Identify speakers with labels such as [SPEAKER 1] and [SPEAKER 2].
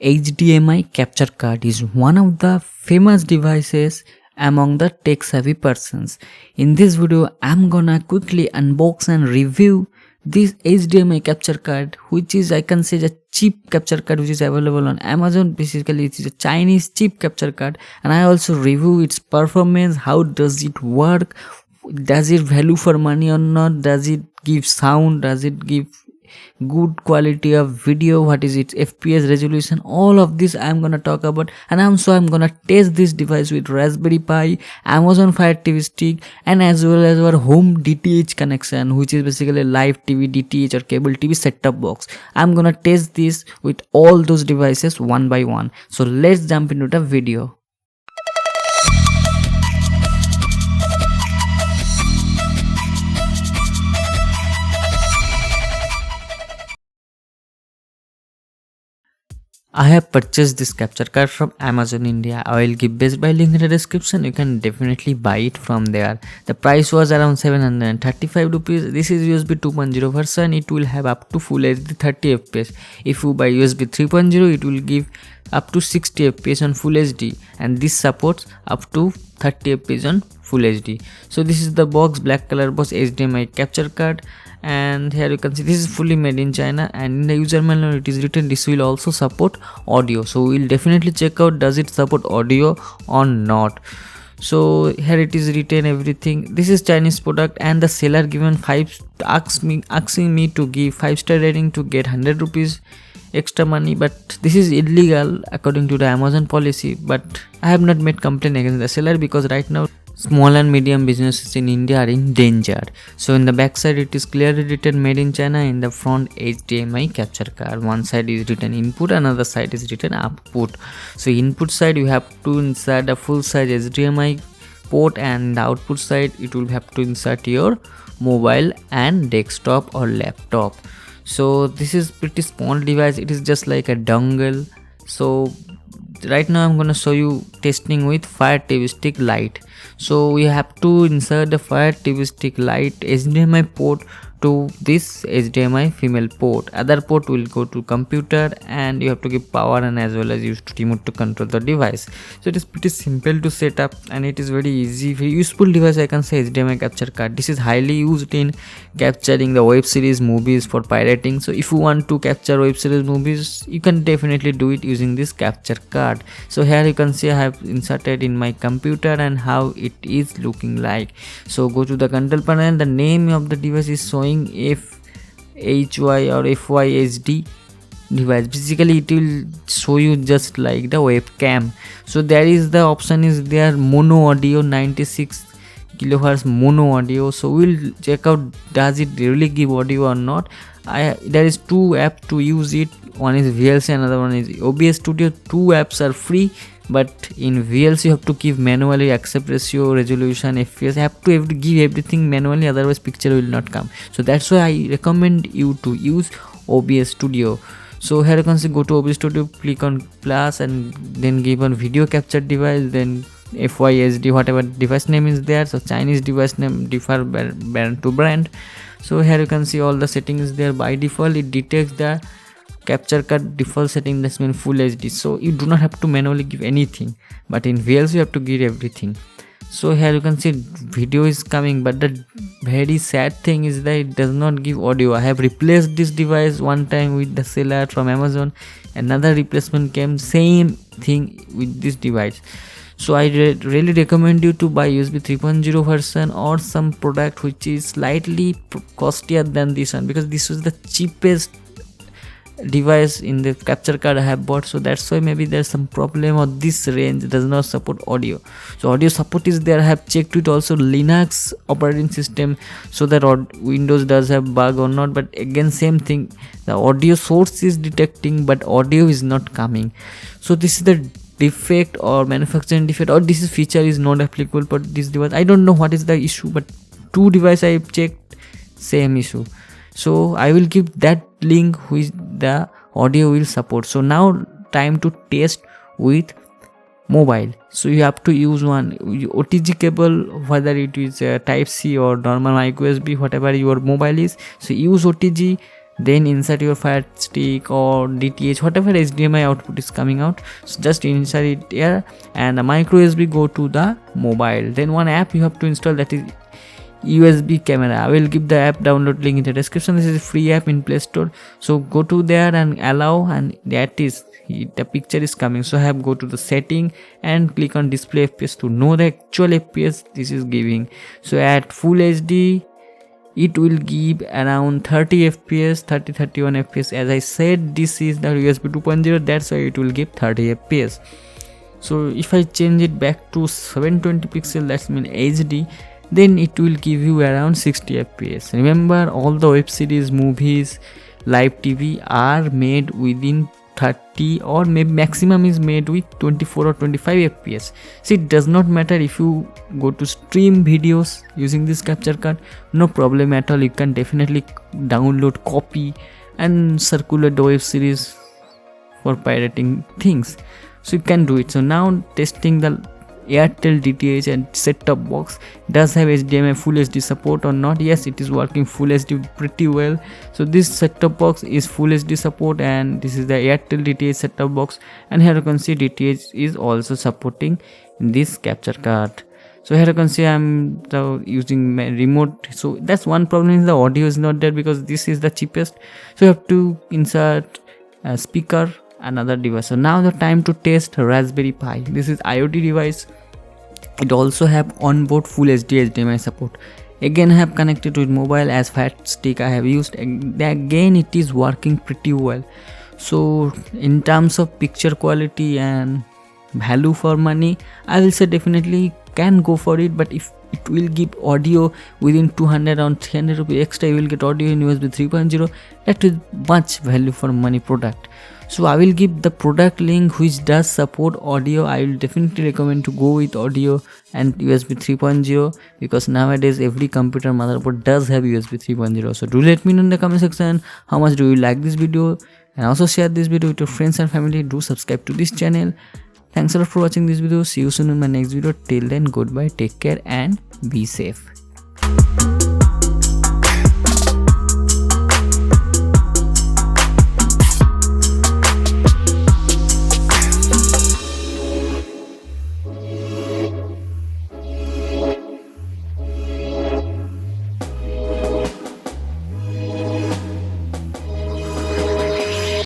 [SPEAKER 1] HDMI capture card is one of the famous devices among the tech savvy persons. In this video, I'm gonna quickly unbox and review this HDMI capture card, which is, I can say, a cheap capture card which is available on Amazon. Basically, it is a Chinese cheap capture card, and I also review its performance. How does it work? Does it value for money or not? Does it give sound? Does it give good quality of video? What is its FPS resolution? All of this I'm gonna talk about, and I'm gonna test this device with Raspberry Pi, Amazon Fire TV stick, and as well as our home DTH connection, which is basically live TV, DTH or cable TV set-top box. I'm gonna test this with all those devices one by one. So let's jump into the video. I have purchased this capture card from Amazon India. I will give Best Buy link in the description. You can definitely buy it from there. The price was around 735 rupees. This is USB 2.0 version. It will have up to full HD 30 fps. If you buy USB 3.0, it will give up to 60 fps on full HD, and this supports up to 30 fps on full HD. So this is the box, black color box, HDMI capture card. And here you can see this is fully made in China, and in the user manual it is written this will also support audio. So we'll definitely check out does it support audio or not. So here it is written everything. This is Chinese product, and the seller given asking me to give 5-star rating to get 100 rupees extra money, but this is illegal according to the Amazon policy. But I have not made complaint against the seller because right now small and medium businesses in India are in danger. So in the back side it is clearly written made in China. In the front, HDMI capture card. One side is written input, another side is written output. So input side you have to insert a full size HDMI port, and the output side it will have to insert your mobile and desktop or laptop. So this is pretty small device. It is just like a dongle. So right now I'm gonna show you testing with Fire TV stick Lite. So we have to insert the Fire TV stick Lite HDMI port to this HDMI female port. Other port will go to computer, and you have to give power and as well as use remote to control the device. So it is pretty simple to set up, and it is very easy, very useful device, I can say. HDMI capture card, this is highly used in capturing the web series, movies for pirating. So if you want to capture web series, movies, you can definitely do it using this capture card. So here you can see I have inserted in my computer and how it is looking like. So go to the control panel. The name of the device is showing FHY or FYHD device. Basically it will show you just like the webcam. So there is the option is there, mono audio, 96 kilohertz mono audio. So we'll check out does it really give audio or not. There is two apps to use it. One is VLC, another one is OBS Studio. Two apps are free, but in VLC you have to give manually aspect ratio, resolution, FPS. You have to give everything manually, otherwise picture will not come. So that's why I recommend you to use OBS Studio. So here you can see, go to OBS Studio, click on plus, and then give on video capture device, then FYHD, whatever device name is there. So Chinese device name differ brand to brand. So here you can see all the settings there. By default it detects the capture card default setting, that's mean full HD. So you do not have to manually give anything, but in VLC you have to give everything. So here you can see video is coming, but the very sad thing is that it does not give audio. I have replaced this device one time with the seller from Amazon. Another replacement came, same thing with this device. So I really recommend you to buy USB 3.0 version or some product which is slightly costlier than this one, because this was the cheapest device in the capture card I have bought. So that's why maybe there's some problem, or this range does not support audio. So audio support is there. I have checked it also Linux operating system, so that Windows does have bug or not. But again same thing, the audio source is detecting but audio is not coming. So this is the defect or manufacturing defect, or this feature is not applicable for this device. I don't know what is the issue, but two devices I checked, same issue. So I will give that link which the audio will support. So now time to test with mobile. So you have to use one OTG cable, whether it is type C or normal micro USB, whatever your mobile is. So use OTG then insert your Fire Stick or DTH, whatever HDMI output is coming out, so just insert it here, and the micro USB go to the mobile. Then one app you have to install, that is USB camera. I will give the app download link in the description. This is a free app in Play Store, so go to there and allow, and that is the picture is coming. So I have go to the setting and click on display FPS to know the actual FPS this is giving. So at full HD it will give around 30 fps, 31 fps. As I said, this is the USB 2.0, that's why it will give 30 fps. So if I change it back to 720 pixel, that's mean HD, then it will give you around 60 fps. Remember, all the web series, movies, live TV are made within 30, or maybe maximum is made with 24 or 25 fps. So it does not matter if you go to stream videos using this capture card, no problem at all. You can definitely download, copy and circulate the web series for pirating things, so you can do it. So now testing the Airtel DTH and set-top box does have HDMI full HD support or not. Yes, it is working full HD pretty well. So this set-top box is full HD support, and this is the Airtel DTH set-top box, and here you can see DTH is also supporting this capture card. So here you can see I'm using my remote. So that's one problem, is the audio is not there because this is the cheapest. So you have to insert a speaker, another device. So now the time to test Raspberry Pi. This is IoT device. It also have onboard full HD HDMI support. Again, I have connected with mobile as Fire Stick I have used. Again, it is working pretty well. So in terms of picture quality and value for money, I will say definitely can go for it. But if it will give audio within 200 or 300 rupees extra, you will get audio in USB 3.0. That is much value for money product. So I will give the product link which does support audio. I will definitely recommend to go with audio and USB 3.0, because nowadays every computer motherboard does have USB 3.0. So do let me know in the comment section how much do you like this video, and also share this video with your friends and family. Do subscribe to this channel. Thanks a lot for watching this video. See you soon in my next video. Till then, goodbye, take care and be safe.